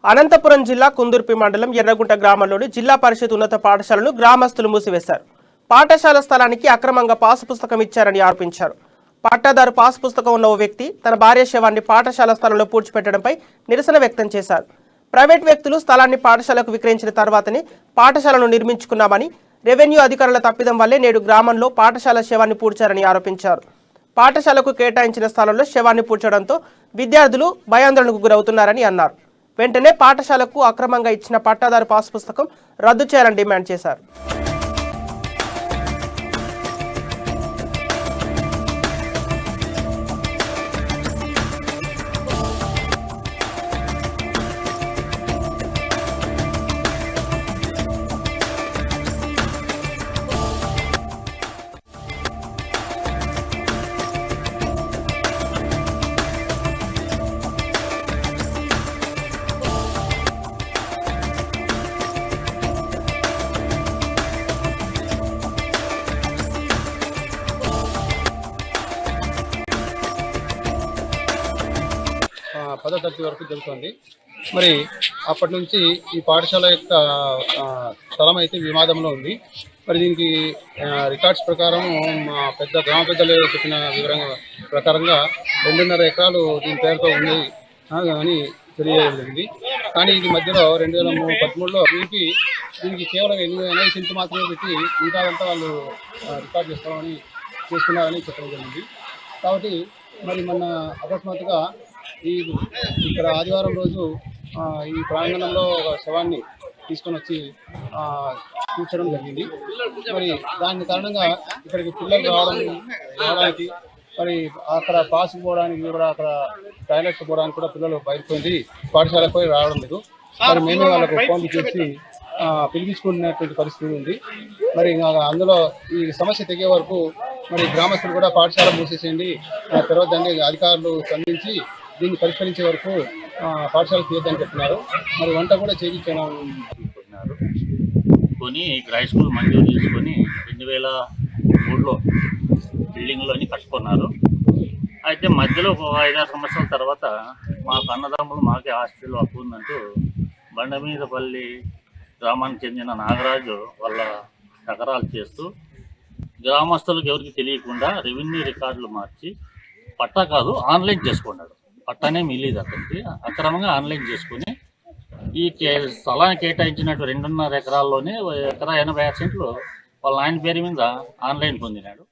అనంతపురం జిల్లా కుందుర్పి మండలం ఎర్రగుంట గ్రామంలోని జిల్లా పరిషత్ ఉన్నత పాఠశాలను గ్రామస్తులు మూసివేశారు. పాఠశాల స్థలానికి అక్రమంగా పాసు పుస్తకం ఇచ్చారని ఆరోపించారు. పట్టాదారు పాసు పుస్తకం ఉన్న ఓ వ్యక్తి తన భార్య శవాన్ని పాఠశాల స్థలంలో పూడ్చిపెట్టడంపై నిరసన వ్యక్తం చేశారు. ప్రైవేట్ వ్యక్తులు స్థలాన్ని పాఠశాలకు విక్రయించిన తర్వాతనే పాఠశాలను నిర్మించుకున్నామని, రెవెన్యూ అధికారుల తప్పిదం వల్లే నేడు గ్రామంలో పాఠశాల శవాన్ని పూడ్చారని ఆరోపించారు. పాఠశాలకు కేటాయించిన స్థలంలో శవాన్ని పూడ్చడంతో విద్యార్థులు భయాందోళనకు గురవుతున్నారని అన్నారు. వెంటనే పాఠశాలకు అక్రమంగా ఇచ్చిన పట్టాదారు పాస్ పుస్తకం రద్దు చేయాలని డిమాండ్ చేశారు. పదో తరగతి వరకు జరుగుతుంది. మరి అప్పటి నుంచి ఈ పాఠశాల యొక్క స్థలం అయితే వివాదంలో ఉంది. మరి దీనికి రికార్డ్స్ ప్రకారం మా గ్రామ పెద్దలు చెప్పిన వివరంగా ప్రకారంగా 2.5 ఎకరాలు దీని పేరుతో ఉంది అని తెలియజేయబడింది. కానీ ఇది మధ్యలో 2013లో దీనికి కేవలం 80 సెంట్లు మాత్రమే పెట్టి మిగతాదంతా వాళ్ళు రికార్డ్ చేసుకున్నారని చెప్పడం జరిగింది. కాబట్టి మరి మొన్న అకస్మాత్తుగా ఇక్కడ ఆదివారం రోజు ఈ ప్రాంగణంలో ఒక శవాన్ని తీసుకొని వచ్చి కూర్చోడం జరిగింది. మరి దాని కారణంగా ఇక్కడికి పిల్లలు రావడానికి మరి అక్కడ పాస్కి పోవడానికి కూడా అక్కడ టాయిలెట్కి పోవడానికి కూడా పిల్లలు బయటపోయింది, పాఠశాలకు పోయి రావడం లేదు. మరి మేమే వాళ్ళకు ఫోన్లు చేసి పిలిపించుకున్నటువంటి పరిస్థితి ఉంది. మరి అందులో ఈ సమస్య తెగే వరకు మరి గ్రామస్తులు కూడా పాఠశాల మూసేసేయండి, తర్వాత అధికారులు స్పందించి దీన్ని పరిష్కరించే వరకు పాఠశాల తీయద్దని చెప్తున్నారు. మరి వంట కూడా చేయించుకున్నారు. కొని ఇక్కడ హై స్కూల్ మంజూరు చేసుకొని 2003లో బిల్డింగ్లోని కట్టుకున్నారు. అయితే మధ్యలో 5-6 సంవత్సరాల తర్వాత మాకు అన్నదమ్ములు మాకే హాస్టల్లో అప్పు ఉందంటూ బండమీదపల్లి గ్రామానికి చెందిన నాగరాజు వాళ్ళ నగరాలు చేస్తూ గ్రామస్తులకు ఎవరికి తెలియకుండా రెవెన్యూ రికార్డులు మార్చి పట్టా కాదు ఆన్లైన్ చేసుకున్నాడు. పట్టానే మిగిలేదు అతనికి. అక్రమంగా ఆన్లైన్ చేసుకుని ఈ స్థలాన్ని కేటాయించినట్టు 2.5 ఎకరాల్లోనే 1.86 సెంట్లు వాళ్ళ ఆయన పేరు మీద ఆన్లైన్ పొందినాడు.